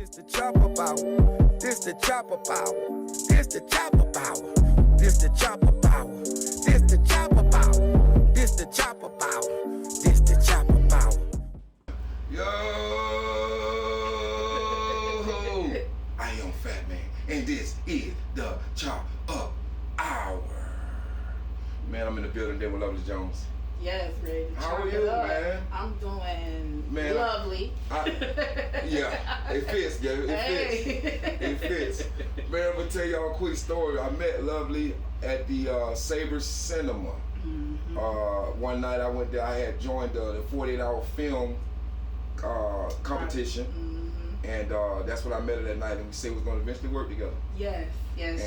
This the chopper power. This the chopper power. This the chopper power. This the chopper power. This the chopper power. This the chopper power. This the chopper power. Yo, I am Fattman, and this is the Chop Up Hour. Man, I'm in the building there with Lovely Jones. Yes, ready to How chop are it you, up. man? I'm doing Man, lovely. Yeah, it fits, yeah, it fits. Man, I'm gonna tell y'all a quick story. I met Lovely at the Sabre Cinema. Mm-hmm. One night I went there. I had joined the 48-hour film competition, and that's when I met her that night, and we said we was gonna eventually work together. Yes. And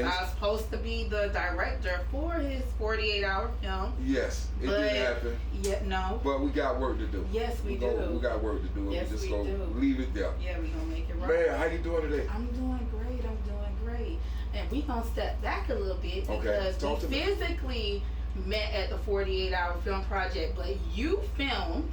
I was supposed to be the director for his 48-hour film. Yes, it didn't happen. Yeah, no. But we got work to do. Yes, we do. We got work to do. Yes, we just we gonna do. leave it there. Yeah, we gonna make it right. Man, how you doing today? I'm doing great. And we gonna step back a little bit because we physically met at the 48-hour film project, but you filmed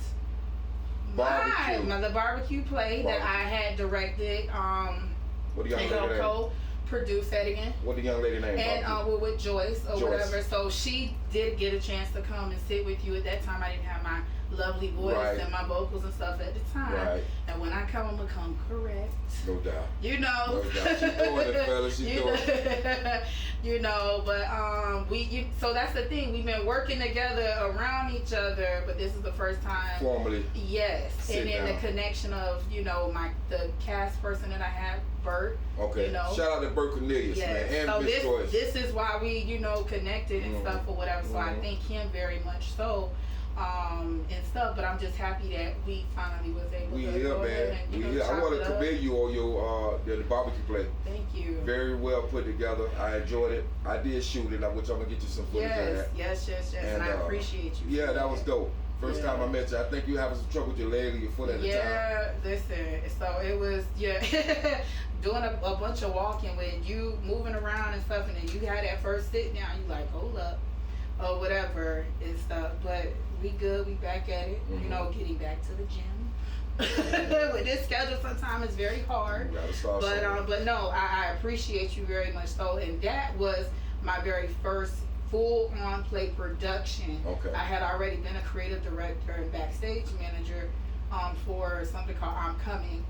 the barbecue play that I had directed. What the young lady name? Produce that again. What the young lady name? And we're with Joyce or whatever. So she did get a chance to come and sit with you. At that time, I didn't have my lovely voice and my vocals and stuff at the time. Right. And when I come, I'm gonna come correct. No doubt. You know. No doubt. She's doing it, fellas. She's doing it. You know, but so that's the thing. We've been working together around each other, but this is the first time. Formally. Yes. And then the connection of, the cast person that I have, Bert. Okay. Shout out to Bert Cornelius, man, and so Miss Joyce. This is why we, connected and stuff or whatever. So I thank him very much so. And stuff, but I'm just happy that we finally was able to go ahead and, I want to commend you on your the barbecue play. Thank you. Very well put together. I enjoyed it. I did shoot it, which I'm gonna get you some footage of that. Yes. And I appreciate you. Yeah, that was dope. First time I met you, I think you having some trouble with your leg or your foot at the time. Yeah, listen. So it was doing a bunch of walking with you moving around and stuff, and then you had that first sit down. You like, hold up. Or whatever and stuff, but we good. We back at it. Getting back to the gym. With this schedule, sometimes it's very hard. But no, I appreciate you very much. So, and that was my very first full-on play production. Okay. I had already been a creative director and backstage manager for something called I'm Coming,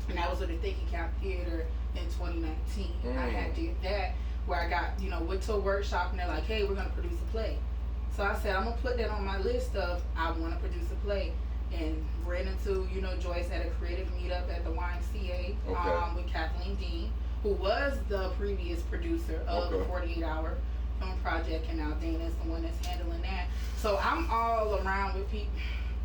and that was at the Thinking Cap Theater in 2019. I had did that. Where I got, went to a workshop and they're like, hey, we're going to produce a play. So I said, I'm going to put that on my list of I want to produce a play. And ran into, Joyce at a creative meetup at the YMCA with Kathleen Dean, who was the previous producer of the 48-hour film project. And now Dana's the one that's handling that. So I'm all around with people,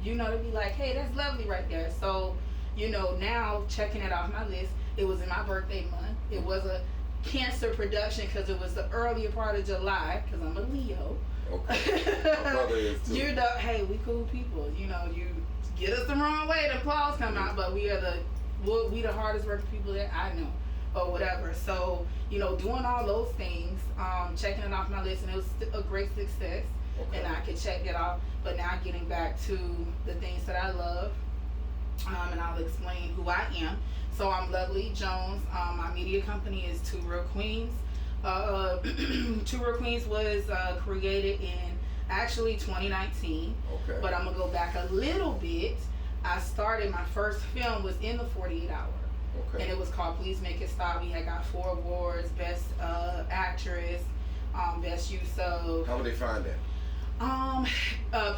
to be like, hey, that's lovely right there. So, now checking it off my list, it was in my birthday month. It was a Cancer production because it was the earlier part of July because I'm a Leo. Okay. My brother is too. Hey, we cool people. You get us the wrong way, the claws come out, but we the hardest working people that I know or whatever. So, doing all those things, checking it off my list, and it was a great success. Okay. And I could check that off. But now getting back to the things that I love, and I'll explain who I am. So I'm Lovely Jones. My media company is Two Real Queens. Two Real Queens was created in actually 2019. Okay. But I'm gonna go back a little bit. I started my first film was in the 48-hour. Okay. And it was called Please Make It Stop. We had got 4 awards: Best Actress, Best Use of. How would they find that?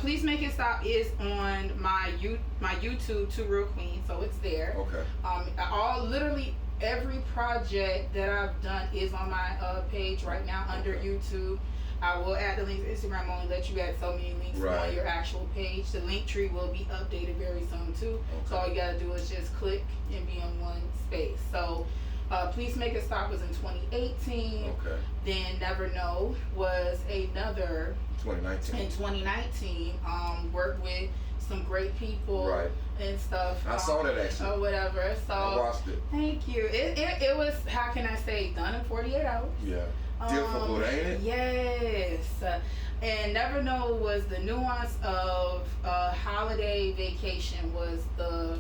Please Make It Stop is on my YouTube, Two Real Queens, so it's there. Okay. Literally every project that I've done is on my page right now under YouTube. I will add the links to Instagram. Only let you add so many links on your actual page. The link tree will be updated very soon too. Okay. So all you gotta do is just click and be in one space. So Please Make It Stop was in 2018. Okay. Then Never Know was another 2019. In 2019, worked with some great people and stuff. I saw that actually. Or whatever. So I watched it. Thank you. It was, how can I say, done in 48 hours. Yeah. Difficult, ain't it? Yes. And Never Know was the nuance of Holiday Vacation was the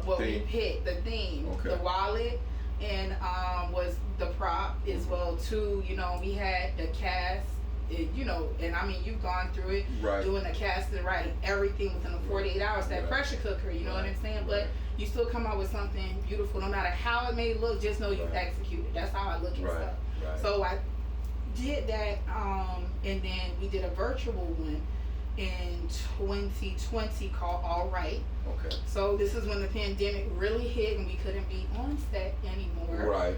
what Theme. we picked, the theme, Okay. the wallet, and was the prop as well too. You know, we had the cast. You know, and I mean, you've gone through it, Right. doing the casting, writing everything within the 48 hours, that Right. pressure cooker, you know what Right. I'm saying? But you still come out with something beautiful, no matter how it may look, just know you've Right. executed. That's how I look at Right. stuff. Right. So I did that, and then we did a virtual one in 2020 called All Right. Okay. So this is when the pandemic really hit and we couldn't be on set anymore. Right.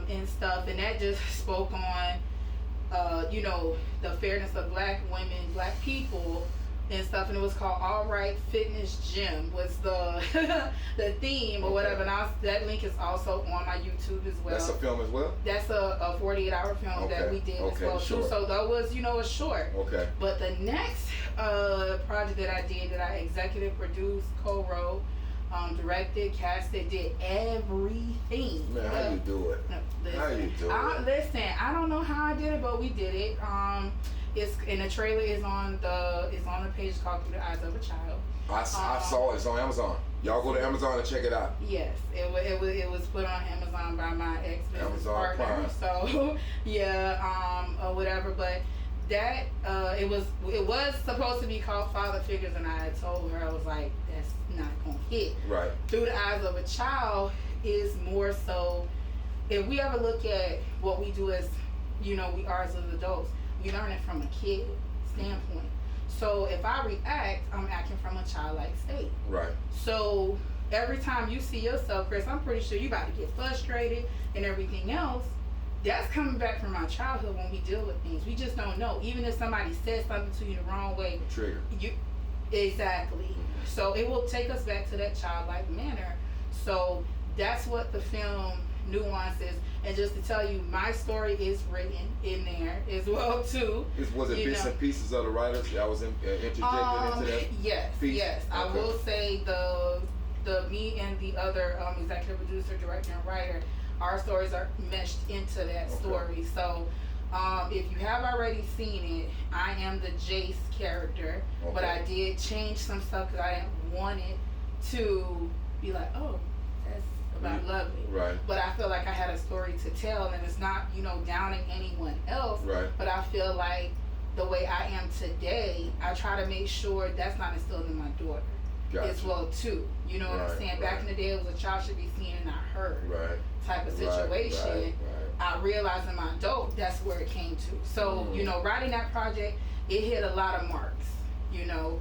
And stuff, and that just spoke on you know, the fairness of black women, black people and stuff, and it was called All Right Fitness Gym was the the theme or Okay. whatever, and that link is also on my YouTube as well. That's a film as well? That's a 48-hour film that Okay. we did as Okay, well sure. too. So that was, you know, a short. Okay. But the next project that I did, that I executive produced, co-wrote, directed, casted, did everything. Man, how you do it? Listen, How you do it? Listen, I don't know how I did it, but we did it. It's and the trailer is on the page called Through the Eyes of a Child. I saw it. It's on Amazon. Y'all go to Amazon and check it out. Yes, it was put on Amazon by my ex-business Amazon partner. Prime. So yeah, or whatever. But that it was supposed to be called Father Figures, and I had told her, I was like, that's not gonna hit. Right. Through the Eyes of a Child is more so, if we ever look at what we do as, you know, we are as adults, we learn it from a kid standpoint. So if I react, I'm acting from a childlike state. Right. So every time you see yourself, Chris, I'm pretty sure you about to get frustrated and everything else. That's coming back from our childhood when we deal with things. We just don't know. Even if somebody says something to you the wrong way, Trigger. Exactly. So it will take us back to that childlike manner. So that's what the film nuances. And just to tell you, my story is written in there as well too. Was it bits and pieces of the writers that was interjected into that? Yes, piece? yes. I Okay. will say the me and the other executive producer, director, and writer, our stories are meshed into that Okay. story. So if you have already seen it, I am the Jace character, but Okay. I did change some stuff because I didn't want it to be like, oh, that's about Lovely. Right. But I feel like I had a story to tell, and it's not, you know, downing anyone else. Right. But I feel like the way I am today, I try to make sure that's not instilled in my daughter as Gotcha. well too. You know what I'm Right, saying? Back in the day, it was a child should be seen and not heard Right. type of Right, situation. right. I realized in my adult, that's where it came to. So, you know, writing that project, it hit a lot of marks. You know,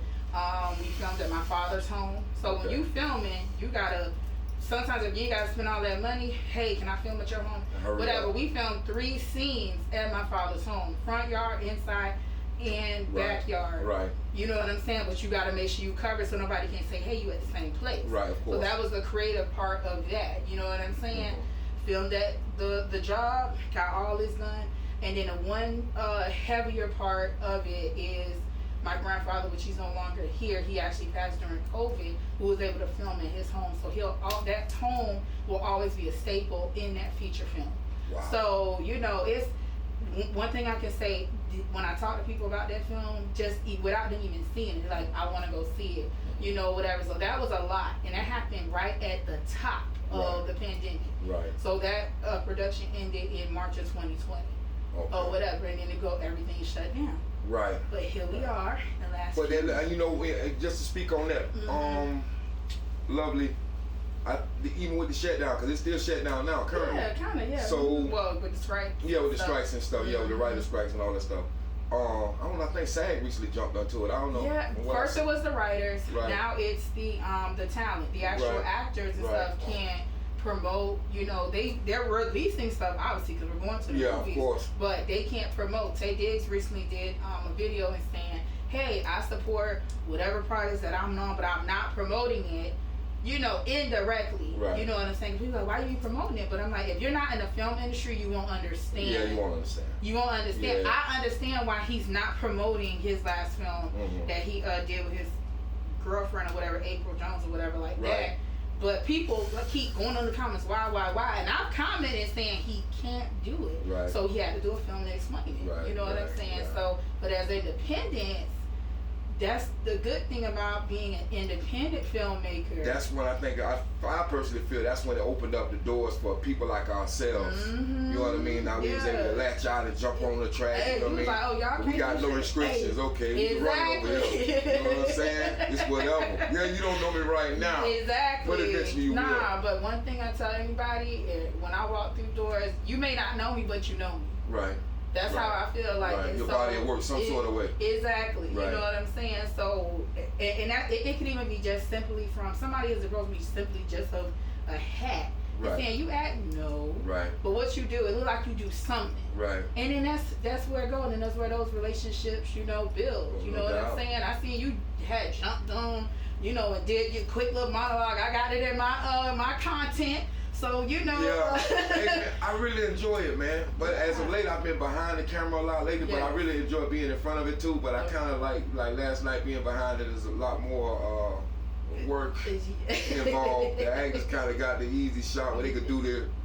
we filmed at my father's home. So when Okay. you filming, you gotta, sometimes if you ain't gotta spend all that money, hey, can I film at your home? Hurry Whatever. up. We filmed 3 scenes at my father's home. Front yard, inside, and Right. backyard. Right. You know what I'm saying? But you gotta make sure you cover so nobody can say, hey, you at the same place. Right, of course. So that was the creative part of that. You know what I'm saying? Filmed at the job, got all this done. And then the one heavier part of it is my grandfather, which he's no longer here. He actually passed during COVID, who was able to film in his home. So that home will always be a staple in that feature film. Wow. So, you know, it's one thing I can say when I talk to people about that film, just without them even seeing it, like, I want to go see it, you know, whatever. So that was a lot, and that happened right at the top of the pandemic. Right. So that production ended in March of 2020 Okay. or whatever, and then everything shut down. Right. But here we are, the last. But few then, you know, just to speak on that, Lovely, even with the shutdown, because it's still shut down now currently. Yeah, kind of, yeah. So- well, with the strikes. Yeah, with the stuff. strikes and stuff. Yeah, with the writer strikes and all that stuff. I don't know. I think SAG recently jumped onto it. I don't know. Yeah, What first I it was the writers. Right. Now it's the talent, the actual Right. actors and Right. stuff can't promote. You know, they're releasing stuff obviously because we're going to the Yeah, movies. of course. But they can't promote. Tay Diggs recently did a video and saying, "Hey, I support whatever projects that I'm on, but I'm not promoting it." You know, indirectly. Right. You know what I'm saying? People are like, why are you promoting it? But I'm like, if you're not in the film industry, you won't understand. Yeah, you won't understand. You won't understand. Yeah. I understand why he's not promoting his last film that he did with his girlfriend or whatever, April Jones or whatever like Right. that. But people keep going on the comments, why? And I've commented saying he can't do it. Right. So he had to do a film to explain it. Right, You know what I'm right, saying? right. So, but as independents, that's the good thing about being an independent filmmaker. That's when I think I personally feel that's when it opened up the doors for people like ourselves. Mm-hmm. You know what I mean? Now we was able to latch out and jump on the track. Hey, you know what I mean? like, oh, y'all we can't got do no shit. restrictions. Hey, Okay, we can run over here. You know what I'm saying? It's whatever. Yeah, you don't know me right now. Exactly. But eventually you will. But one thing I tell anybody is when I walk through doors, you may not know me, but you know me. Right. That's how I feel like. Right. And Your so body at work some sort of way. Exactly. Right. You know what I'm saying? So, and that, it could even be just simply from somebody is supposed to be simply just a hat. Right. And saying you act no. Right. But what you do, it look like you do something. Right. And then that's where it goes, and that's where those relationships, you know, build. You know what I'm saying? I seen you had jumped on, you know, and did your quick little monologue. I got it in my content. So, you know. Yeah. Hey, man, I really enjoy it, man. But as of late, I've been behind the camera a lot lately, but I really enjoy being in front of it too. But I kind of like last night being behind it is a lot more work involved. The actors kind of got the easy shot where they could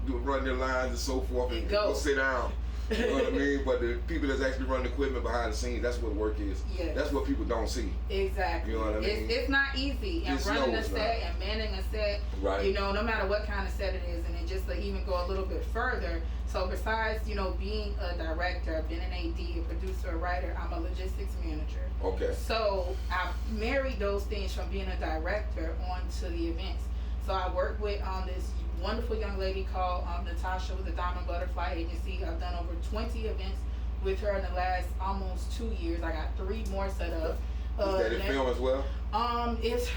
run their lines and so forth and go sit down. You know what I mean? But the people that's actually running the equipment behind the scenes, that's what work is. Yes. That's what people don't see. Exactly. You know what I mean? It's not easy. And running a set and manning a set, you know, no matter what kind of set it is. And then just to even go a little bit further. So besides, you know, being a director, being an AD, a producer, a writer, I'm a logistics manager. Okay. So I married those things from being a director onto the events. So I work with this wonderful young lady called Natasha with the Diamond Butterfly Agency. I've done over 20 events with her in the last almost 2 years. I got 3 more set up. Is that in film as well? It's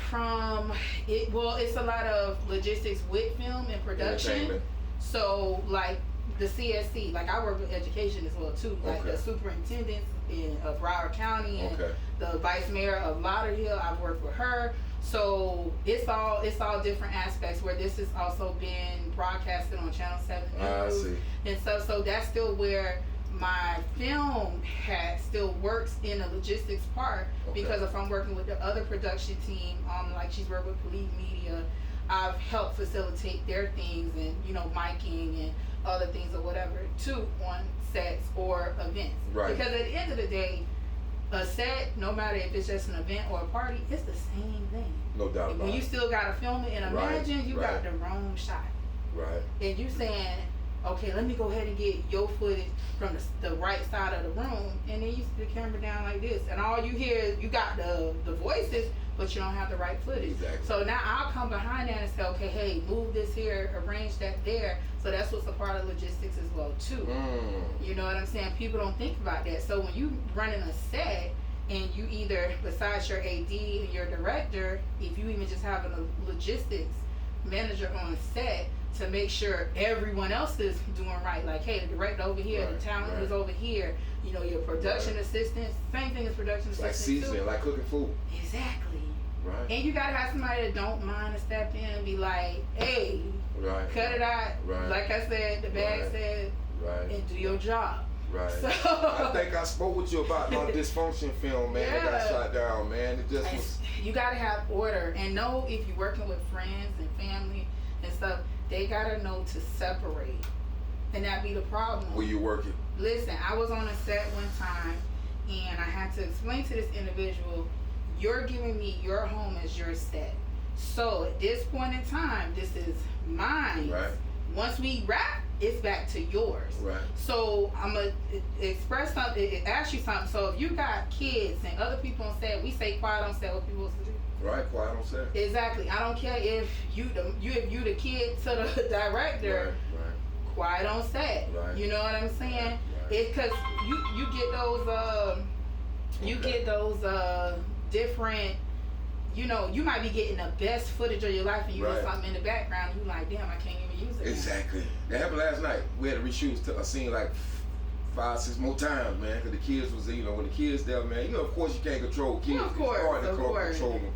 it's a lot of logistics with film and production. So like the CSC, like I work with education as well too. Like the superintendent of Broward County and the vice mayor of Lauderhill, I've worked with her. So it's all different aspects where this has also been broadcasted on Channel 7 News. I see. And so that's still where my film hat still works in the logistics part because if I'm working with the other production team, like she's worked with Police Media, I've helped facilitate their things and, you know, miking and other things or whatever too on sets or events. Right. Because at the end of the day, a set, no matter if it's just an event or a party, it's the same thing. No doubt about it. When you still gotta film it, and imagine you got the wrong shot. Right. And you saying, okay, let me go ahead and get your footage from the right side of the room, and then you sit the camera down like this, and all you hear is you got the voices, but you don't have the right footage. Exactly. So now I'll come behind that and say, okay, hey, move this here, arrange that there. So that's what's a part of logistics as well too. You know what I'm saying? People don't think about that. So when you running a set and you either, besides your AD and your director, if you even just have a logistics manager on set to make sure everyone else is doing right. Like, hey, the director over here, the talent is over here. You know, your production assistants, same thing as production assistants. Like seasoning, like cooking food. Exactly. Right. And you gotta have somebody that don't mind to step in and be like, hey, cut it out. Right. Like I said, the bag said, and do your job. Right. So, I think I spoke with you about my dysfunction film, man. That got shot down, man. It just was. You gotta have order and know if you're working with friends and family and stuff, they gotta know to separate. And that be the problem. Where you working? Listen, I was on a set one time and I had to explain to this individual, you're giving me your home as your set. So at this point in time, this is mine. Right. Once we wrap, it's back to yours. Right. So I'm gonna express something, ask you something. So if you got kids and other people on set, we say quiet on set, what people supposed to do? Right, quiet on set. Exactly. I don't care if you the kid to the director. Right. Quiet on set. Right. You know what I'm saying? Right. It's because you get those different. You know, you might be getting the best footage of your life and you hear something in the background. You like, damn, I can't even use it. Exactly. That happened last night. We had to reshoot a scene like 5-6 more times, man, because the kids was, you know, when the kids there, man, you know, of course you can't control kids. Of course, it's hard to control them.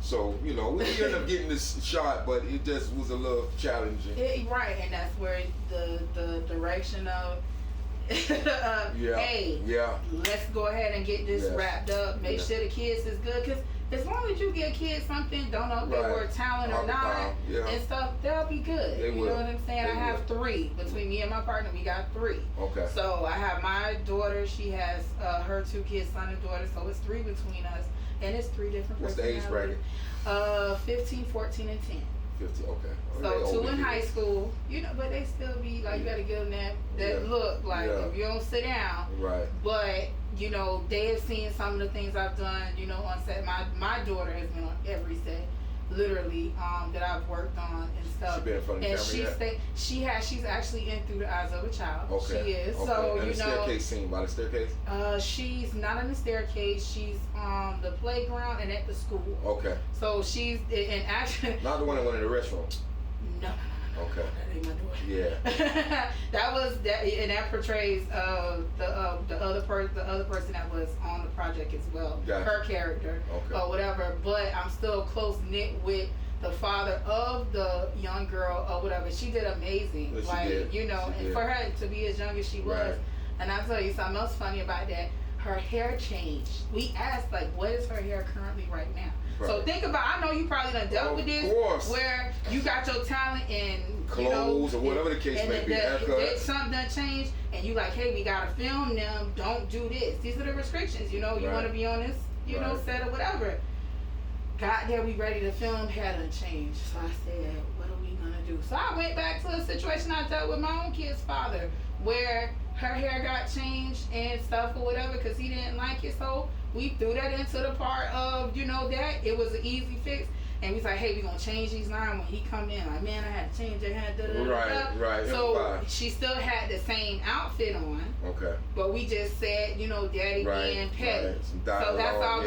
So, you know, we ended up getting this shot, but it just was a little challenging. Right, and that's where the direction of hey, let's go ahead and get this wrapped up. Make sure the kids is good, because as long as you get kids something, don't know if they were talent or not, and stuff, they'll be good. You know what I'm saying? I have 3 between me and my partner. We got 3. Okay. So I have my daughter. She has her 2 kids, son and daughter. So it's 3 between us. And it's 3 different What's the age bracket? 15, 14, and 10. 50, okay. So 2 in high school, you know, but they still be like, you gotta give them that look, like if you don't sit down. Right. But, you know, they have seen some of the things I've done, you know, on set. My daughter has been on every set, literally, that I've worked on and stuff. She been in front of the camera she's actually in Through the Eyes of a Child. Okay. She is. Okay. So, and you the know. staircase scene, by the staircase? She's not on the staircase. She's on the playground and at the school. Okay. So she's in action. Not the one that went in the restroom. No. Okay. That ain't my daughter. Yeah. that portrays the other person that was on the project as well. Gotcha. Her character. Okay. Or whatever. But I'm still close knit with the father of the young girl or whatever. She did amazing. But like, did. you know, She and did. for her to be as young as she was. Right. And I'll tell you something else funny about that. Her hair changed. We asked, like, what is her hair currently right now? Right. So think about, I know you probably done dealt with this, course. where you got your talent in Clothes or whatever the case may be. Something done changed, and you like, hey, we gotta film them. Don't do this. These are the restrictions. You know, you want to be on this, you know, set or whatever. Got there, we ready to film. Had done changed. So I said, what are we gonna do? So I went back to a situation I dealt with my own kid's father, where her hair got changed and stuff or whatever because he didn't like it. So we threw that into the part of, you know, that it was an easy fix. And we was like, hey, we gonna change these lines when he come in. Like, man, I had to change. I had da. Right. So she still had the same outfit on. Okay. But we just said, you know, daddy being petty. Right. Some dialogue, so that's all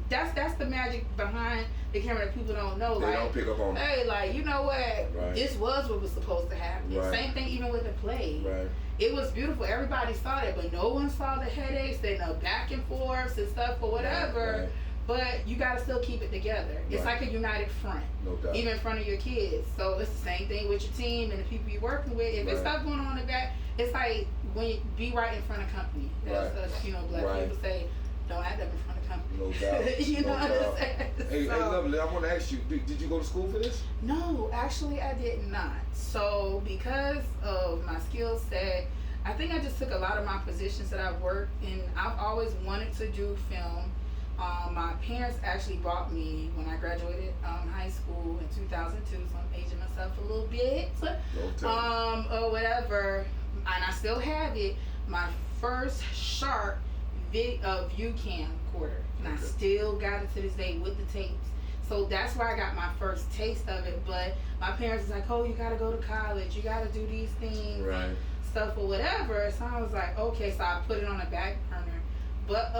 that's the magic behind the camera that people don't know. They like, don't pick up on it. Hey, like, you know what? Right. This was what was supposed to happen. Right. Same thing even with the play. Right. It was beautiful. Everybody saw that, but no one saw the headaches, the back and forths and stuff or whatever. Right. But you gotta still keep it together. It's like a united front. No doubt. Even in front of your kids. So it's the same thing with your team and the people you're working with. If it's stuff going on in the back, it's like when you be right in front of company. That's us, you know, black people say, don't act up in front of company. No doubt. You know what I'm saying? Hey, Lovely, I want to ask you, did you go to school for this? No, actually I did not. So because of my skill set, I think I just took a lot of my positions that I've worked in. I've always wanted to do film. My parents actually brought me when I graduated high school in 2002, so I'm aging myself a little bit. Or whatever. And I still have it. My first Sharp view camcorder. And I still got it to this day with the tapes. So that's where I got my first taste of it. But my parents was like, oh, you gotta go to college. You gotta do these things. And stuff or whatever. So I was like, okay, so I put it on the back burner. But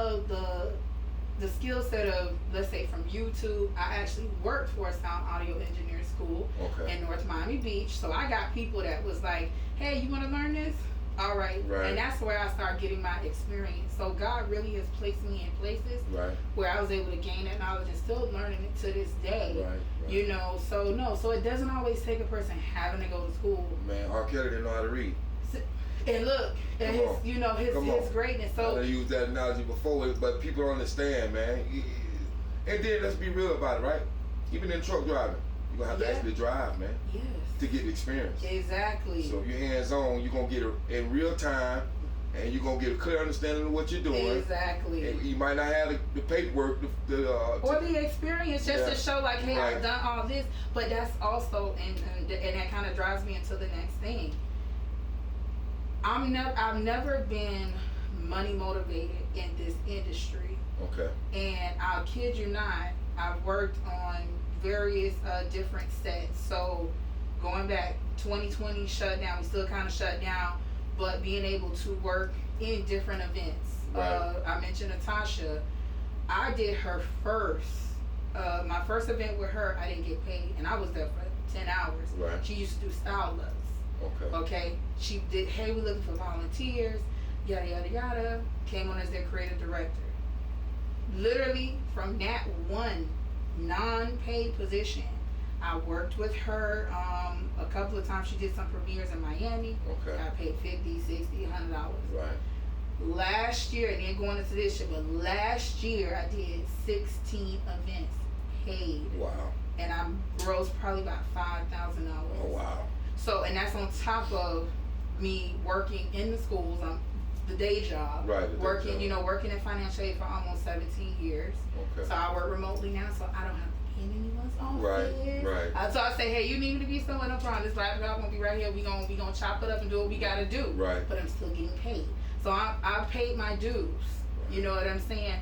the skill set of, let's say from YouTube, I actually worked for a sound audio engineering school in North Miami Beach. So I got people that was like, hey, you want to learn this? All right. And that's where I started getting my experience. So God really has placed me in places where I was able to gain that knowledge and still learning it to this day. You know, so it doesn't always take a person having to go to school. Man, R. Kelly didn't know how to read. And look, and his greatness. So I used that analogy before, but people don't understand, man. And then let's be real about it, right? Even in truck driving, you're gonna have to actually drive, man. Yes. To get the experience. Exactly. So if you're hands on, you're gonna get it in real time, and you're gonna get a clear understanding of what you're doing. Exactly. And you might not have the paperwork, or the experience just to show like, hey, I've done all this. But that's also and that kind of drives me into the next thing. I've never been money motivated in this industry. Okay. And I'll kid you not, I've worked on various different sets. So going back, 2020 shut down. We still kind of shut down, but being able to work in different events. I mentioned Natasha. I did her my first event with her. I didn't get paid, and I was there for 10 hours. She used to do style looks. Okay. She did, hey, we're looking for volunteers, yada, yada, yada. Came on as their creative director. Literally, from that one non-paid position, I worked with her a couple of times. She did some premieres in Miami. I paid $50, $60, $100. Last year, and then going into this year, but last year I did 16 events paid. Wow. And I grossed probably about $5,000. Oh, wow. So, and that's on top of me working in the schools. the day job. Right. The day working, job. Working in financial aid for almost 17 years. Okay. So I work remotely now, so I don't have to be in anyone's office. Right. So I say, hey, you need me to be somewhere, no problem. This laptop gonna be right here. We gonna chop it up and do what we gotta do. Right. But I'm still getting paid. So I paid my dues. You know what I'm saying?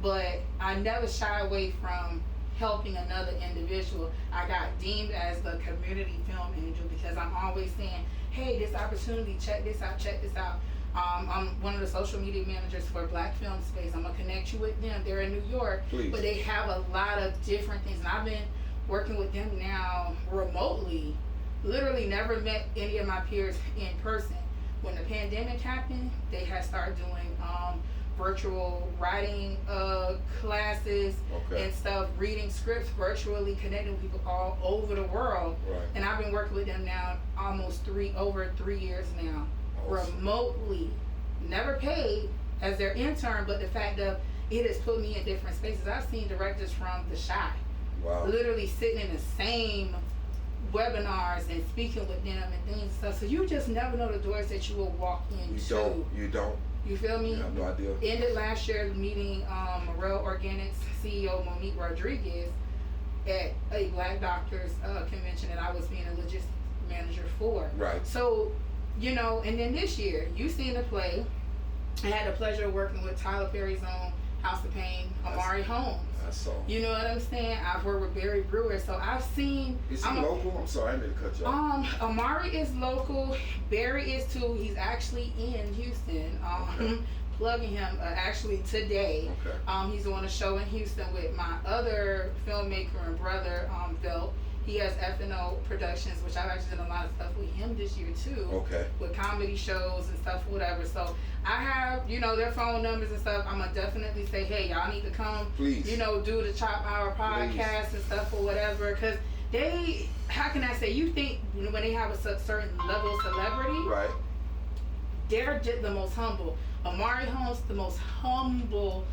But I never shy away from helping another individual. I got deemed as the community film angel because I'm always saying, hey, this opportunity, check this out. I'm one of the social media managers for Black Film Space. I'm gonna connect you with them. They're in New York, Please. But they have a lot of different things. And I've been working with them now remotely. Literally never met any of my peers in person. When the pandemic happened, they had started doing virtual writing classes and stuff, reading scripts virtually, connecting with people all over the world. Right. And I've been working with them now over 3 years now, Awesome. remotely, never paid as their intern, but the fact of it has put me in different spaces. I've seen directors from The Chi, Wow. literally sitting in the same webinars and speaking with them and things and stuff. So you just never know the doors that you will walk into. You don't. You feel me? I have no idea. Ended last year meeting Morel Organics CEO Monique Rodriguez at a Black Doctors convention that I was being a logistics manager for. Right. So, and then this year, you seen the play. I had the pleasure of working with Tyler Perry's own House of Pain, Amari Holmes. I saw. You know what I'm saying? I've worked with Barry Brewer, so I've seen. Is he local? I'm sorry, I didn't cut you off. Amari is local. Barry is too. He's actually in Houston. Okay. Plugging him actually today. Okay. He's on a show in Houston with my other filmmaker and brother, Velt. He has F&O Productions, which I've actually done a lot of stuff with him this year too. Okay. With comedy shows and stuff, whatever. So I have, their phone numbers and stuff. I'm gonna definitely say, hey, y'all need to come. Please. Do the Chop Hour podcast and stuff or whatever. Cause they, how can I say? You think when they have a certain level of celebrity, Right. they're just the most humble. Amari Holmes, the most humble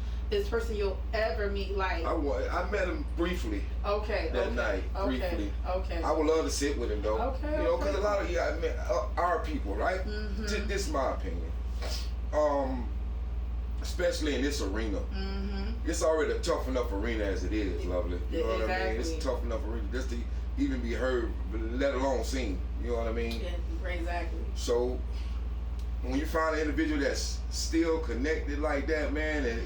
person you'll ever meet. Like I met him briefly. Okay. That night, briefly. Okay. I would love to sit with him though. Okay. Because a lot of our people, right? Mm-hmm. This is my opinion. Especially in this arena, it's already a tough enough arena as it is, lovely. You know what I mean? It's a tough enough arena just to even be heard, let alone seen. You know what I mean? Yeah, exactly. So when you find an individual that's still connected like that, man, and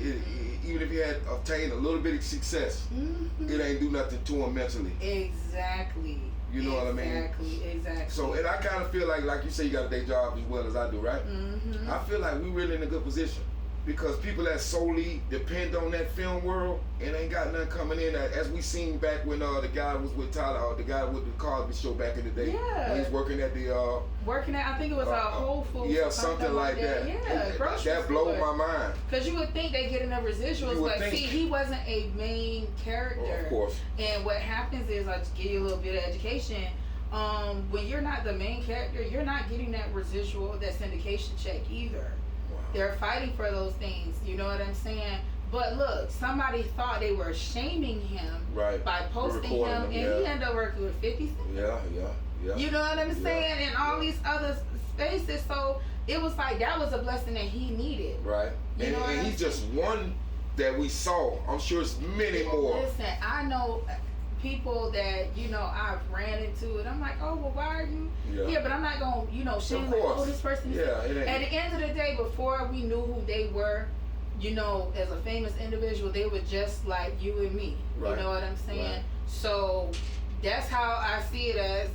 even if he had obtained a little bit of success, it ain't do nothing to him mentally. Exactly. You know what I mean? Exactly. So, and I kind of feel like you say, you got a day job as well as I do, right? Mm-hmm. I feel like we really in a good position because people that solely depend on that film world and ain't got nothing coming in. As we seen back when the guy was with Tyler, the guy with the Cosby Show back in the day. Yeah. When he's working at the I think it was Whole Foods. yeah, or something like that. Yeah, grocery that blew store. my mind. Because you would think they get enough residuals, but think. see, he wasn't a main character. Oh, of course. And what happens is, I'll just give you a little bit of education. When you're not the main character, you're not getting that residual, that syndication check either. Wow. They're fighting for those things. You know what I'm saying? But look, somebody thought they were shaming him by posting him, and he ended up working with 50 Cent. Yeah. You know what I'm saying? And all these other spaces. So it was like that was a blessing that he needed. Right. And he's just one that we saw. I'm sure it's many more. Listen, I know people that I've ran into, and I'm like, oh well, why are you here? But I'm not gonna shame like, oh, this person is at the end of the day, before we knew who they were, as a famous individual, they were just like you and me. Right. You know what I'm saying? Right. So that's how I see it, as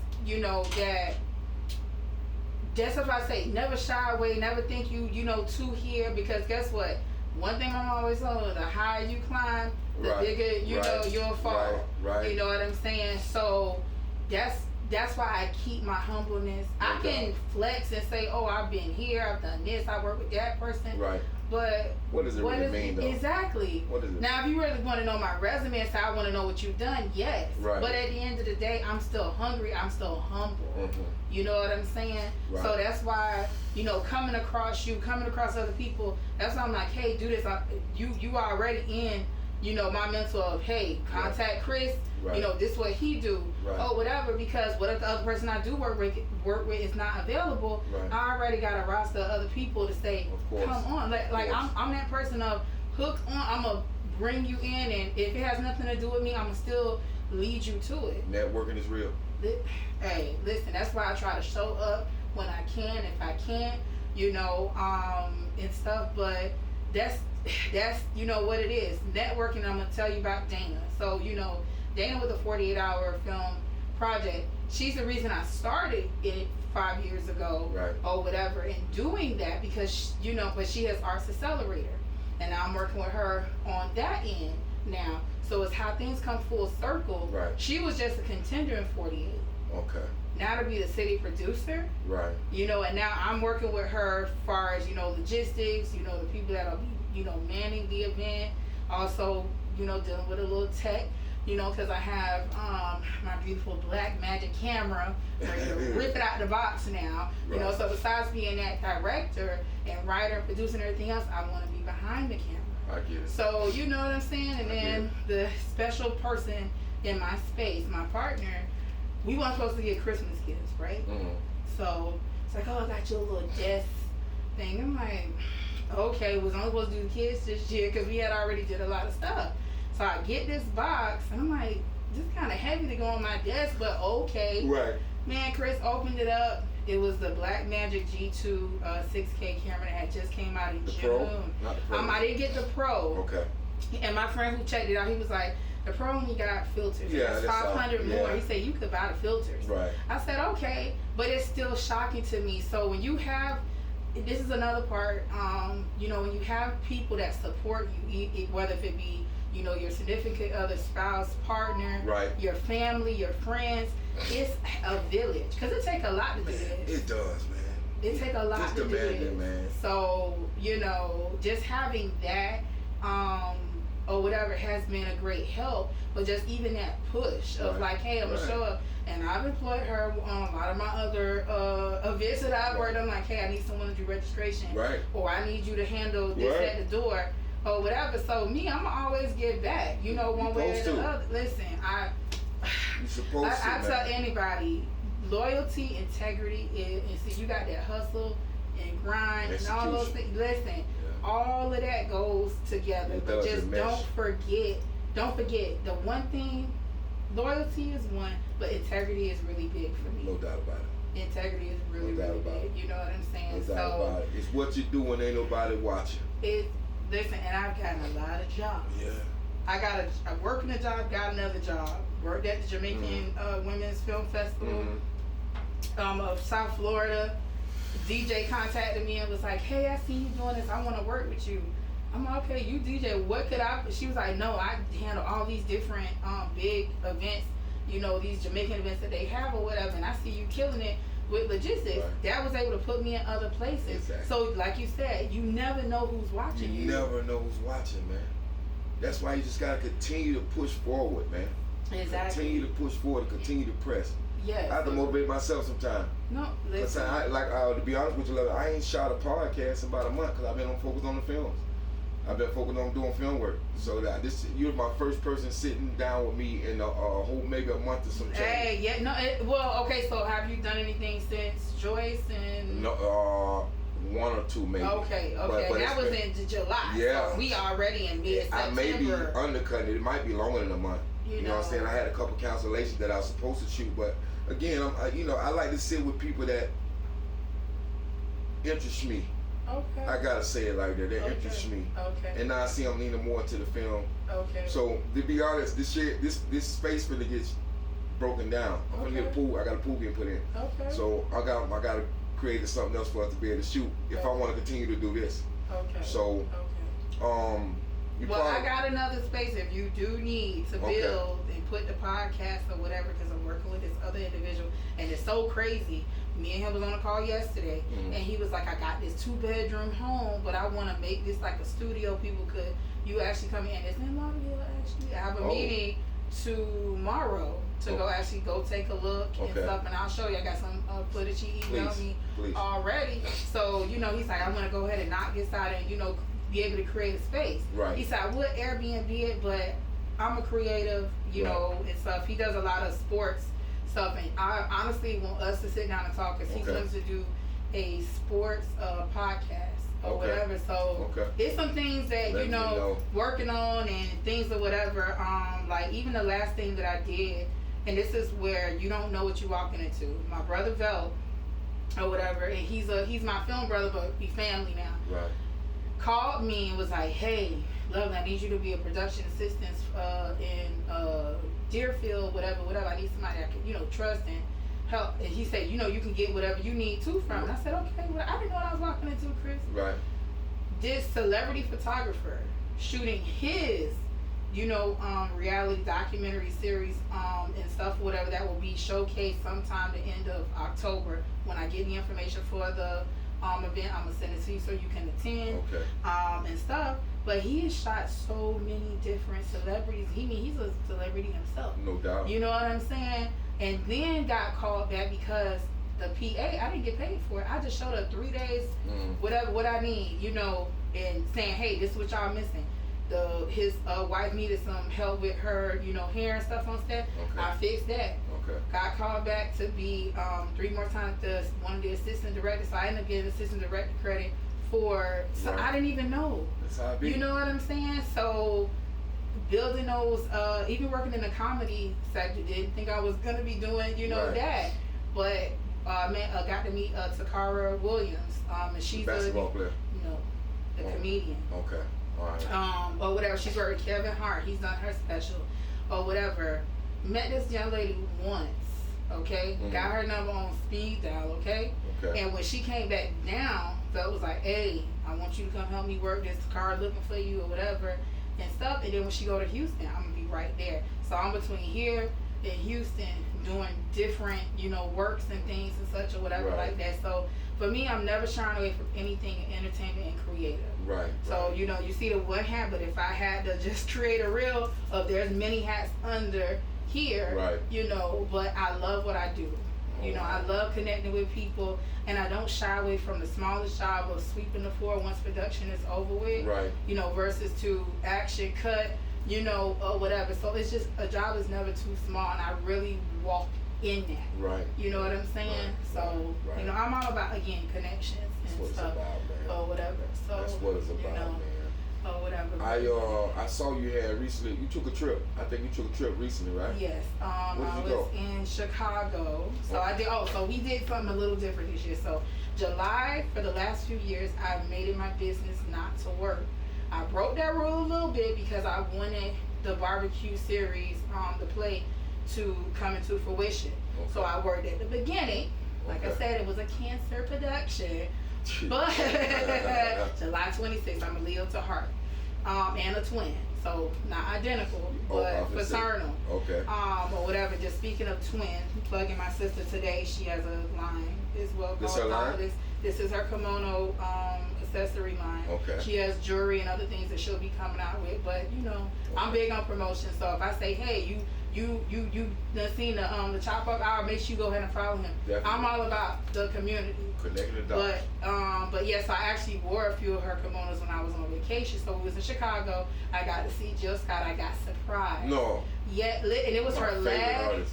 that's what I say, never shy away, never think you too here, because guess what? One thing I'm always told, the higher you climb, the bigger you'll fall. Right. You know what I'm saying? So that's why I keep my humbleness. I can flex and say, oh, I've been here, I've done this, I work with that person. Right. But what does it really mean, though? Exactly. What is it? Now, if you really want to know my resume and say I want to know what you've done, yes. Right. But at the end of the day, I'm still hungry. I'm still humble. Mm-hmm. You know what I'm saying? Right. So that's why, coming across other people, that's why I'm like, hey, do this. You already in, you know, my mental of, hey, contact Chris. Right. You know, this what he do, or whatever. Because what if the other person I do work with is not available? Right. I already got a roster of other people to say, come on. Like I'm that person of hook on. I'm gonna bring you in, and if it has nothing to do with me, I'm gonna still lead you to it. Networking is real. Hey, listen, that's why I try to show up when I can, if I can't, you know, and stuff. But that's you know what it is. Networking. I'm gonna tell you about Dana. So you know, Dana with the 48-hour film project. She's the reason I started it 5 years ago, or whatever, and doing that because you know. But she has Arts Accelerator, and I'm working with her on that end now. So it's how things come full circle. Right. She was just a contender in 48. Okay. Now to be the city producer. Right. You know, and now I'm working with her as far as, you know, logistics, you know, the people that'll be, you know, manning the event. Also, you know, dealing with a little tech, you know, because I have my beautiful black magic camera ready to rip it out the box now. You know, so besides being that director and writer and producer and everything else, I want to be behind the camera. I get it. So, you know what I'm saying? And then the special person in my space, my partner, we weren't supposed to get Christmas gifts, right? Mm-hmm. So it's like, oh, I got you a little desk thing. I'm like, okay, was only supposed to do the kids this year because we had already did a lot of stuff. So I get this box, and I'm like, this kind of heavy to go on my desk, but okay. Right. Man, Chris opened it up. It was the Blackmagic G2 6K camera that had just came out in June. Pro? Not the Pro. I didn't get the Pro. Okay. And my friend who checked it out, he was like, the Pro only got filters. Yeah, it's 500 more. Yeah. He said, you could buy the filters. Right. I said, okay. But it's still shocking to me. So when you have, this is another part, you know, when you have people that support you, whether it be, you know, your significant other, spouse, partner, your family, your friends, it's a village. Because it takes a lot to do this. It does, man. It takes a lot to do this. Man. So, you know, just having that, or whatever has been a great help, but just even that push of like, hey, I'm gonna show up, and I've employed her on a lot of my other events that I've worked on. Like, hey, I need someone to do registration, or I need you to handle this at the door, or whatever. So me, I'm gonna always give back, you know, one way or the other. Listen, You're supposed I tell anybody, loyalty, integrity, and see, you got that hustle and grind and all those things. Listen. All of that goes together, but just don't forget the one thing. Loyalty is one, but integrity is really big for me. No doubt about it. Integrity is really big. You know what I'm saying? No doubt about it. It's what you do when ain't nobody watching. Listen, and I've gotten a lot of jobs. Yeah. I worked in a job, got another job. Worked at the Jamaican Women's Film Festival of South Florida. DJ contacted me and was like, hey, I see you doing this. I want to work with you. I'm like, okay, you DJ, what could I? She was like, no, I handle all these different big events, you know, these Jamaican events that they have or whatever, and I see you killing it with logistics. That was able to put me in other places. Exactly. So like you said, you never know who's watching you. You never know who's watching, man. That's why you just got to continue to push forward, man. Exactly. Continue to push forward, continue to press. Yes. I have to motivate myself sometimes. No, listen. To be honest with you, I ain't shot a podcast in about a month because I've been focused on the films. I've been focused on doing film work. So you're my first person sitting down with me in a whole maybe a month or some change. Hey, yeah, no. Well, okay. So have you done anything since Joyce and? No, one or two maybe. Okay. But that was in July. Yeah. So we already in mid-September. I may be undercutting it. It might be longer than a month. You know what I'm saying? I had a couple cancellations that I was supposed to shoot, but again, I like to sit with people that interest me. Okay. I gotta say it like that. They interest me. Okay. And now I see I'm leaning more into the film. Okay. So to be honest, this space finna get broken down. I'm gonna get a pool. I got a pool getting put in. Okay. So I gotta create something else for us to be able to shoot if I want to continue to do this. Okay. So I got another space if you do need to build and put the podcast or whatever, because I'm working with this other individual and it's so crazy. Me and him was on a call yesterday and he was like, I got this 2-bedroom home, but I want to make this like a studio. You actually come in. It's in Lauderdale actually. I have a meeting tomorrow to go take a look and stuff, and I'll show you. I got some footage he emailed me already. So, he's like, I want to go ahead and knock this out and, be able to create a space. Right. He said, I would Airbnb it, but I'm a creative, you know, and stuff. He does a lot of sports stuff, and I honestly want us to sit down and talk, because he wants to do a sports podcast or whatever. So it's some things that you know working on and things or whatever. Like even the last thing that I did, and this is where you don't know what you're walking into. My brother Vel or whatever, and he's my film brother, but we family now. Right. Called me and was like, hey, Lovely, I need you to be a production assistant in Deerfield, whatever. I need somebody I can, you know, trust and help. And he said, you know, you can get whatever you need too from. And I said, okay, well, I didn't know what I was walking into, Chris. Right. This celebrity photographer shooting his, you know, reality documentary series and stuff, whatever, that will be showcased sometime the end of October. When I get the information for the event, I'm gonna send it to you so you can attend and stuff. But he has shot so many different celebrities. He's a celebrity himself. No doubt. You know what I'm saying? And then got called back because the PA, I didn't get paid for it. I just showed up 3 days, whatever, what I need, you know, and saying, hey, this is what y'all missing. His wife needed some help with her, you know, hair and stuff on set. I fixed that. Got called back to be 3 more times one of the assistant directors. So I ended up getting assistant director credit for. So I didn't even know. That's how it be. You know what I'm saying? So building those, even working in the comedy sector, didn't think I was gonna be doing, you know, that. But got to meet Takara Williams, and she's basketball player. You know, the comedian. Okay. All right. Or whatever. She's worked with Kevin Hart. He's done her special, or whatever. Met this young lady once. Okay. Got her number on speed dial. Okay. And when she came back down, Phil was like, hey, I want you to come help me work this car, looking for you or whatever and stuff. And then when she go to Houston, I'm gonna be right there. So I'm between here and Houston doing different, you know, works and things and such or whatever like that. So for me, I'm never shying away from anything in entertainment and creative. Right. So, you know, you see the one hat, but if I had to just create a reel of there's many hats under here, you know, but I love what I do. You know, I love connecting with people, and I don't shy away from the smallest job of sweeping the floor once production is over with. You know, versus to action cut, you know, or whatever. So it's just, a job is never too small, and I really walk in that. You know what I'm saying? So, you know, I'm all about, again, connections and stuff, or whatever. So that's what it's about, you know, man. Or whatever. I saw you had recently. You took a trip. I think you took a trip recently, right? Yes. I was in Chicago. So I did. So we did something a little different this year. So July, for the last few years, I've made it my business not to work. I broke that rule a little bit because I wanted the barbecue series, the play, to come into fruition. So I worked at the beginning. Like I said, it was a cancer production. But July 26th, I'm a Leo to heart, and a twin, so not identical, but fraternal. Or whatever. Just speaking of twins, plugging my sister today. She has a line as well. This her line? This is her kimono accessory line. She has jewelry and other things that she'll be coming out with. But you know, I'm big on promotion. So if I say, hey, you done seen the Chop Up Hour, make sure you go ahead and follow him. I'm all about the community. Connecting the dots. But yes, I actually wore a few of her kimonos when I was on vacation. So we was in Chicago. I got to see Jill Scott. I got surprised. No. Yeah, and it was her last.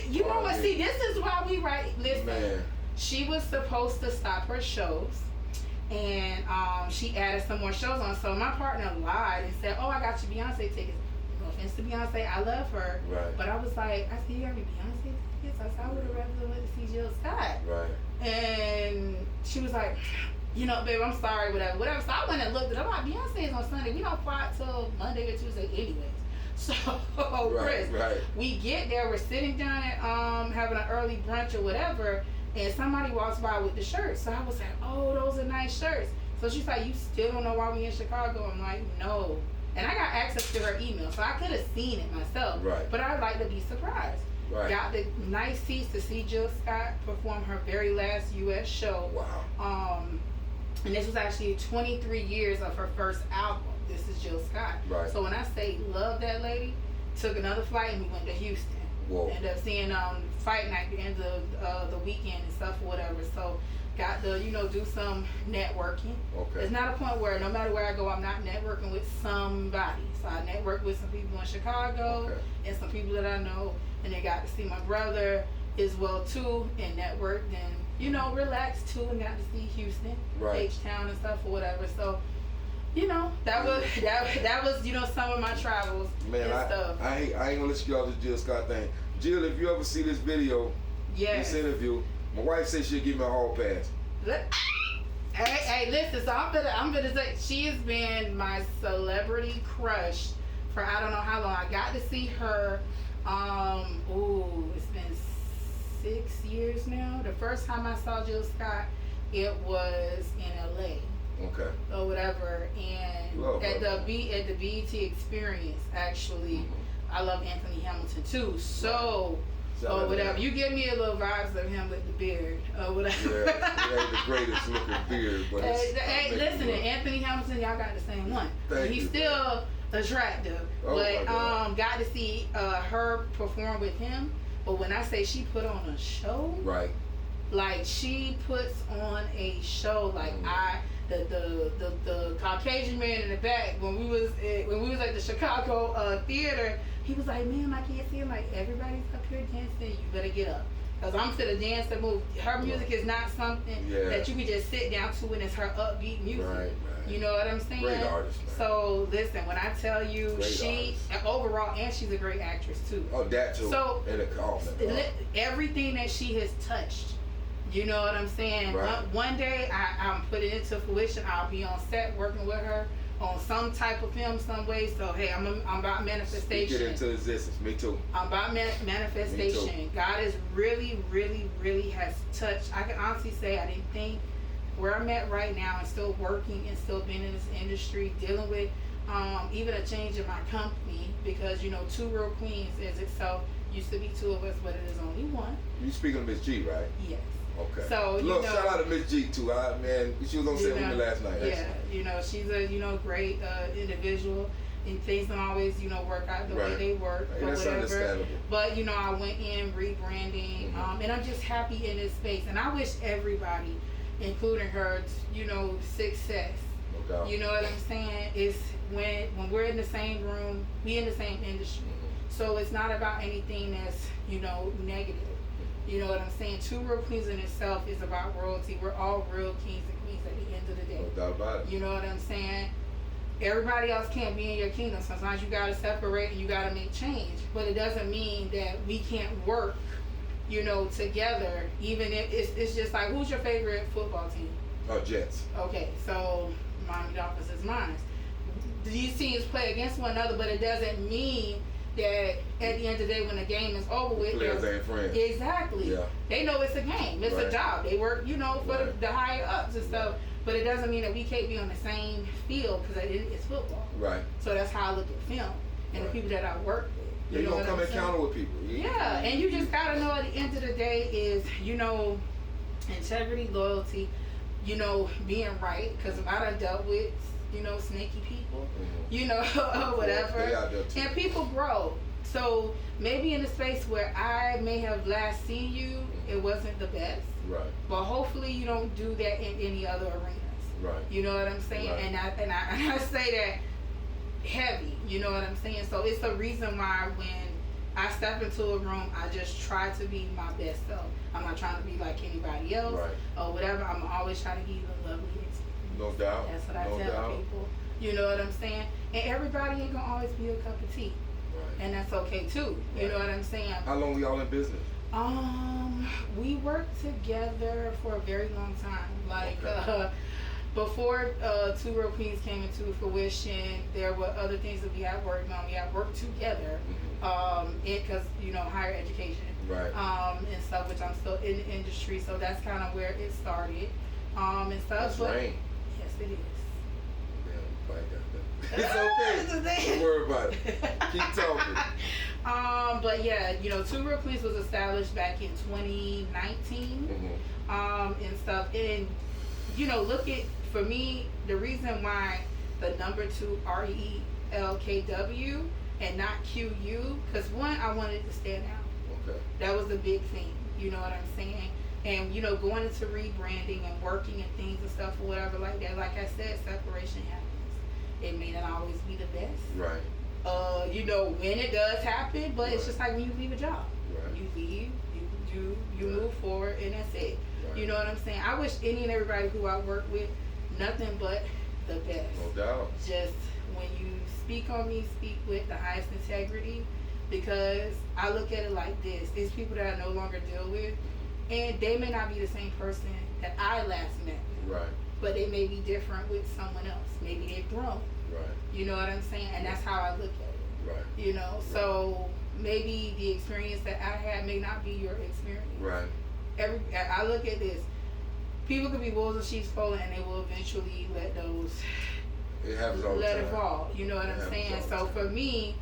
You know what? See, this is why we write. Listen, man. She was supposed to stop her shows, and she added some more shows on. So my partner lied and said, "Oh, I got you Beyonce tickets." No offense to Beyonce, I love her. But I was like, I said, you got me Beyonce tickets? I said, I would have rather went to see Jill Scott. And she was like, you know, babe, I'm sorry, whatever. So I went and looked at it. I'm like, Beyonce is on Sunday. We don't fly till Monday or Tuesday anyways. So, Chris, we get there. We're sitting down at having an early brunch or whatever, and somebody walks by with the shirts. So I was like, oh, those are nice shirts. So she's like, you still don't know why we in Chicago? I'm like, no. And I got access to her email, so I could have seen it myself. But I'd like to be surprised. Got the nice seats to see Jill Scott perform her very last U.S. show. And this was actually 23 years of her first album. This is Jill Scott. So when I say love that lady, took another flight and we went to Houston. Whoa. End up seeing fight night the end of the weekend and stuff or whatever. So got to do some networking. Okay. It's not a point where no matter where I go, I'm not networking with somebody. So I networked with some people in Chicago and some people that I know, and they got to see my brother as well too, and networked and relaxed too, and got to see Houston, H-Town and stuff or whatever. So that was some of my travels. Man, and stuff. I ain't gonna let you get off this Jill Scott thing. Jill, if you ever see this video, this interview, my wife said she'll give me a hall pass. Hey, listen. So I'm gonna say she has been my celebrity crush for I don't know how long. I got to see her. It's been 6 years now. The first time I saw Jill Scott, it was in LA. Okay. Or whatever, and at the BET Experience, actually, I love Anthony Hamilton too. So. Or whatever. You give me a little vibes of him with the beard or whatever. Yeah, he ain't the greatest looking beard, but hey, listen, Anthony Hamilton, y'all got the same one. He's still attractive. But got to see her perform with him. But when I say she put on a show, like she puts on a show. Like the Caucasian man in the back when we was at the Chicago theater. He was like, man, I can't see him. Like, everybody's up here dancing. You better get up. Because I'm to the dance and move. Her music is not something that you can just sit down to, and it's her upbeat music. Right. You know what I'm saying? Great artist, man. So, listen, when I tell you overall, and she's a great actress, too. Oh, that, too. So, and everything that she has touched, you know what I'm saying? Right. One day, I'm putting it into fruition. I'll be on set working with her on some type of film, some way. So hey, I'm about manifestation. Speak it into existence. Me too. I'm about manifestation. Me too. God is really, really, really has touched. I can honestly say I didn't think where I'm at right now, and still working and still being in this industry, dealing with even a change in my company, because Two Real Queens as itself used to be two of us, but it is only one. You speaking of Miss G, right? Yes. Okay. So look, shout out to Miss G too. Man, she was on set with me last night. Yeah, she's a great individual, and things don't always work out the way they work or that's whatever. Understandable. But I went in rebranding, and I'm just happy in this space, and I wish everybody, including her, success. No doubt. You know what I'm saying? It's when we're in the same room, we in the same industry, so it's not about anything that's negative. You know what I'm saying? Two Real Queens in itself is about royalty. We're all real kings and queens at the end of the day. No doubt about it. You know what I'm saying? Everybody else can't be in your kingdom. Sometimes you gotta separate and you gotta make change. But it doesn't mean that we can't work, together. Even if it's just like, who's your favorite football team? Jets. Okay, so Miami Dolphins is mine. These teams play against one another, but it doesn't mean that at the end of the day, when the game is over with, players ain't friends. Exactly. Yeah. They know it's a game. It's a job. They work, for the higher ups and stuff. But it doesn't mean that we can't be on the same field, because it's football. Right. So that's how I look at film and the people that I work with. You're gonna come encounter with people. Yeah, and you just gotta know at the end of the day is integrity, loyalty, being right. Because I done dealt with snaky people, whatever. And people grow. So maybe in a space where I may have last seen you, it wasn't the best. Right. But hopefully you don't do that in any other arenas. Right. You know what I'm saying? Right. And I say that heavy. You know what I'm saying? So it's the reason why when I step into a room, I just try to be my best self. I'm not trying to be like anybody else or whatever. I'm always trying to give you a lovely experience. No doubt. That's what I tell people. You know what I'm saying? And everybody ain't gonna always be a cup of tea. Right. And that's okay too. You know what I'm saying? How long were y'all in business? We worked together for a very long time. Like before Two Real Queens came into fruition, there were other things that we had worked on. We had worked together. Because higher education. Right. And stuff, which I'm still in the industry, so that's kind of where it started. And stuff. That's rain. Yes, it is. It's okay. Don't worry about it. Keep talking. But yeah, Two Real Queens was established back in 2019. And stuff. And look at, for me, the reason why the number 2 RELKW and not QU, because one, I wanted to stand out. Okay. That was the big thing. You know what I'm saying? And, you know, going into rebranding and working and things and stuff or whatever like that, like I said, separation happens. It may not always be the best. Right. You know, when it does happen, but Right. it's just like when you leave a job. Right. You leave, you Right. move forward, and that's it. Right. You know what I'm saying? I wish any and everybody who I work with nothing but the best. No doubt. Just when you speak on me, speak with the highest integrity, because I look at it like this. It's people that I no longer deal with, and they may not be the same person that I last met with, Right. but they may be different with someone else. Maybe they've grown. Right. You know what I'm saying? And that's how I look at it. Right. You know, so maybe the experience that I had may not be your experience. Right. I look at this. People could be wolves in sheep's clothing, and they will eventually let those It happens all the let time. it fall. You know what It I'm happens saying? all the So time. for me,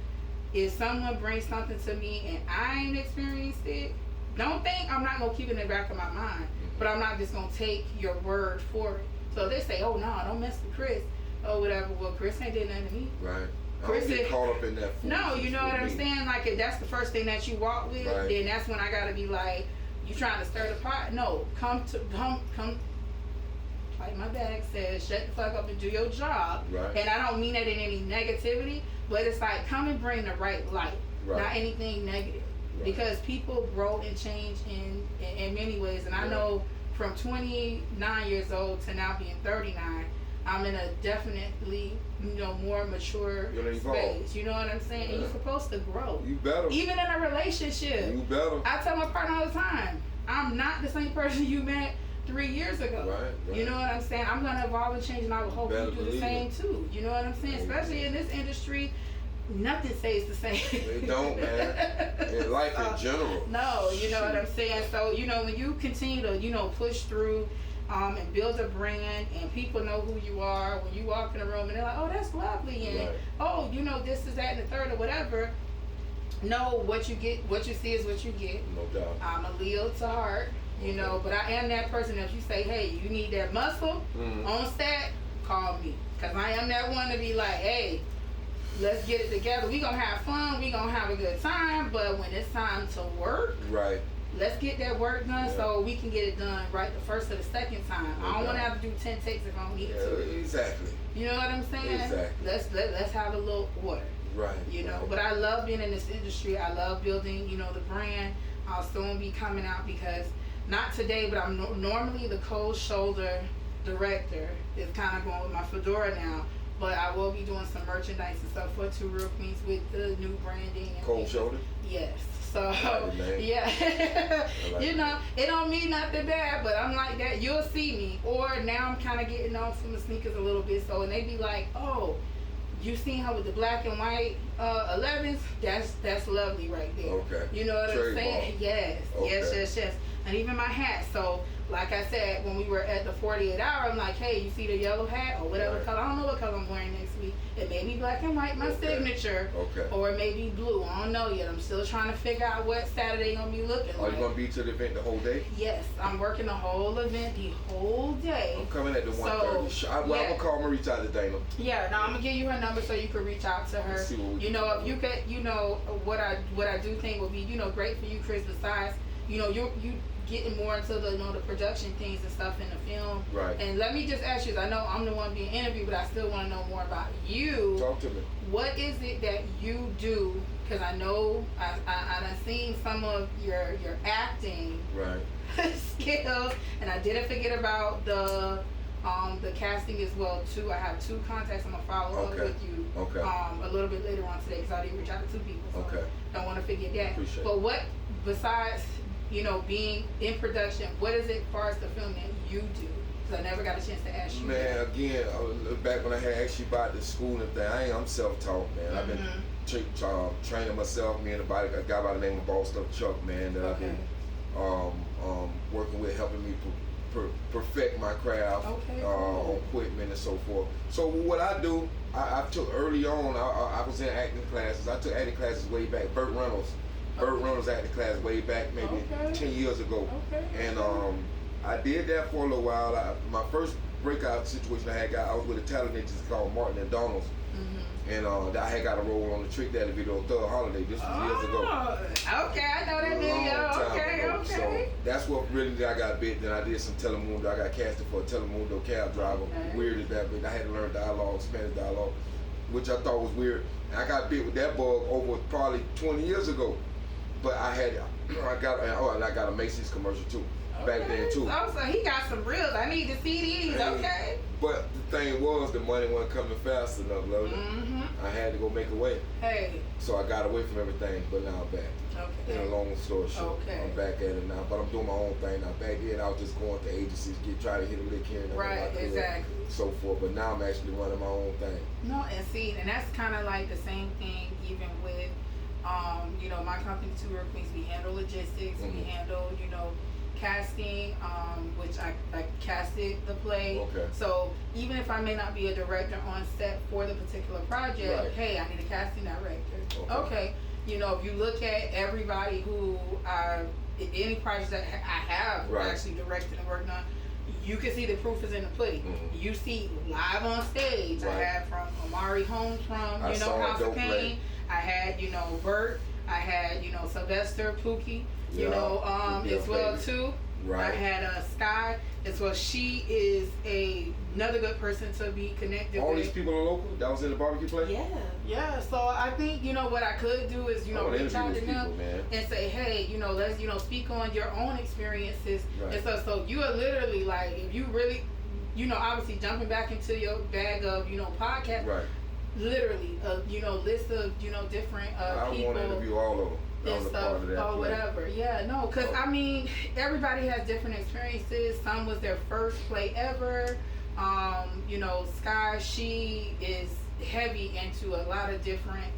if someone brings something to me and I ain't experienced it, don't think I'm not gonna keep it in the back of my mind. But I'm not just gonna take your word for it. So if they say, "Oh no, don't mess with Chris," or whatever. Well, Chris ain't did nothing to me. Right. I Chris don't get said- caught up in that. No, foolishness you know what with I'm me. saying? Like if that's the first thing that you walk with, Right. then that's when I gotta be like, you trying to stir the pot? No, come. Like my bag says, shut the fuck up and do your job. Right. And I don't mean that in any negativity, but it's like come and bring the right light, Right. not anything negative. Right. Because people grow and change in many ways, and I Yeah. know from 29 years old to now being 39, I'm in a definitely more mature You're gonna evolve. space. You know what I'm saying? And Yeah. you're supposed to grow, You better. even in a relationship. You better. I tell my partner all the time, I'm not the same person you met 3 years ago. Right. You know what I'm saying? I'm gonna evolve and change, and I would hope Better you do the believe same it. too. You know what I'm saying? Amen. Especially in this industry, nothing stays the same. They don't, man. In life in general. No, you know what I'm saying? So, when you continue to, push through and build a brand, and people know who you are, when you walk in a room and they're like, oh, that's lovely, and Right. oh, this is that and the third or whatever. No, what you see is what you get. No doubt. I'm a Leo to heart, but I am that person that you say, hey, you need that muscle on set, call me. Because I am that one to be like, hey, let's get it together. We gonna have fun, we gonna have a good time, but when it's time to work, Right. let's get that work done Yeah. so we can get it done right the first or the second time. I don't want to have to do 10 takes if I don't need to. Exactly. You know what I'm saying? Exactly. Let's have a little order. Right. But I love being in this industry. I love building, the brand. I'll soon be coming out because not today, but I'm normally the cold shoulder director. It's kind of going with my fedora now, but I will be doing some merchandise and stuff for Two Real Queens with the new branding. And Cold things. shoulder. Yes. So like the name. yeah, I like it don't mean nothing bad, but I'm like that. You'll see me. Or now I'm kind of getting off from the sneakers a little bit, so and they be like, oh. You seen her with the black and white 11s? That's lovely right there. Okay. You know what I'm Trademark. saying? Yes. Okay. Yes. And even my hat. So, like I said, when we were at the 48 hour, I'm like, hey, you see the yellow hat or whatever Right. color? I don't know what color I'm wearing next week. It may be black and white, my Okay. signature. Okay. Or it may be blue. I don't know yet. I'm still trying to figure out what Saturday gonna be looking Are like. you gonna be to the event the whole day? Yes, I'm working the whole event the whole day. I'm coming at the So, 1:30. I'm yeah. gonna call. I'm gonna reach out to Dana. Yeah, now I'm gonna give you her number so you can reach out to her. Let's see what we can If do. you could, what I do think would be, great for you, Chris. Besides, you getting more into the the production things and stuff in the film. Right. And let me just ask you, 'cause I know I'm the one being interviewed, but I still want to know more about you. Talk to me. What is it that you do? Because I know I done seen some of your acting Right. skills, and I didn't forget about the casting as well too. I have 2 contacts. I'm gonna follow up Okay. with you Okay. a little bit later on today because I did reach out to 2 people. So Okay. don't want to forget that. Appreciate But it. what besides being in production, what is it as far as the film that you do? Because I never got a chance to ask you. Man, again, back when I had asked you about the school and thing, I'm self-taught, man. I've been training myself. Me and a guy by the name of Boss Stuff Chuck, man, that I've been working with, helping me perfect my craft, Okay, on cool. equipment and so forth. So what I do, I took early on. I was in acting classes. I took acting classes way back. Burt Reynolds acting class way back, maybe Okay. 10 years ago. Okay. And I did that for a little while. My first breakout situation I was with a talent agency called Martin and Donald's. And I had got a role on the Trick Daddy video, Thug Holiday. This was years ago. Okay, I know that video. Okay. So that's what really I got bit. Then I did some Telemundo. I got casted for a Telemundo cab driver. Weird as that, but I had to learn dialogue, Spanish dialogue, which I thought was weird. And I got bit with that bug over probably 20 years ago. But I got a Macy's commercial too. Back then too. Oh, so he got some reels. I need to see these. Okay. But the thing was, the money wasn't coming fast enough, lovely. I had to go make a way. Hey. So I got away from everything, but now I'm back. Okay. In a long story short, I'm back at it now. But I'm doing my own thing now. Back then, I was just going to agencies, try to hit a lick here and there. Right, exactly. So forth. But now I'm actually running my own thing. No, and that's kind of like the same thing, even with, my company, Two Real Queens. We handle logistics. We handle, casting, which I casted the play. Okay. So even if I may not be a director on set for the particular project, hey, I need a casting director. Okay. If you look at everybody who any project that I have actually directed and worked on, you can see the proof is in the pudding. You see live on stage. I had from Amari Holmes from House of Pain. I had Bert. I had Sylvester Pookie. As well too. I had Sky as well. She is another good person to be connected All with. these people are local? That was in the barbecue place? Yeah. So I think, what I could do is, reach out to them and say, hey, let's, speak on your own experiences. And so you are literally like, if you really, obviously jumping back into your bag of, podcast. Right. Literally, list of, different I people. want to interview all of them. And stuff or whatever. Yeah, no, because everybody has different experiences. Some was their first play ever. Sky, she is heavy into a lot of different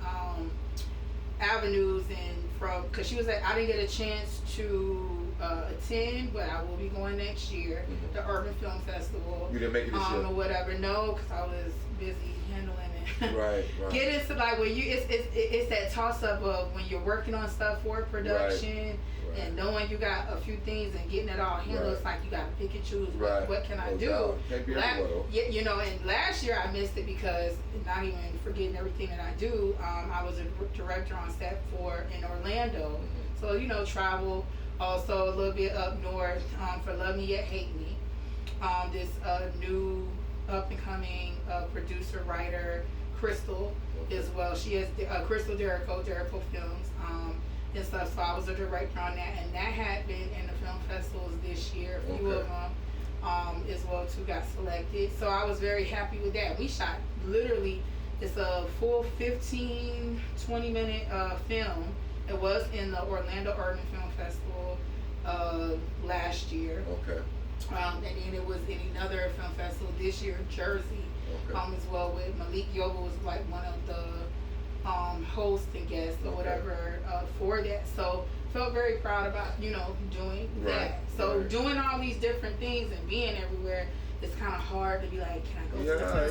avenues, and because she was I didn't get a chance to attend, but I will be going next year, the Urban Film Festival. You didn't make it this year? Or whatever. No, because I was busy handling it. Right. Get into like when it's that toss up of when you're working on stuff for production and knowing you got a few things and getting it all handled. It's like you got to pick and choose. What can I do? Can't be everywhere, and last year I missed it because not even forgetting everything that I do. I was a director on set in Orlando, so travel. Also a little bit up north for Love Me Yet Hate Me. This new up and coming producer writer. Crystal as well. She has Crystal Jericho Films and stuff. So I was a director on that, and that had been in the film festivals this year. A few of them as well too got selected. So I was very happy with that. We shot literally, it's a full 15-20 minute film. It was in the Orlando Urban Film Festival last year. Okay. And then it was in another film festival this year in Jersey. As well with Malik Yoba was like one of the hosts and guests or whatever for that. So felt very proud about doing that. So doing all these different things and being everywhere, it's kind of hard to be like, can I go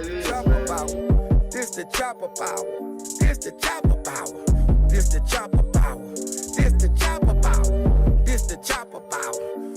to the Chopper power. This the chopper power. This the chopper power. This the chopper power. This the chopper power. This the chopper power.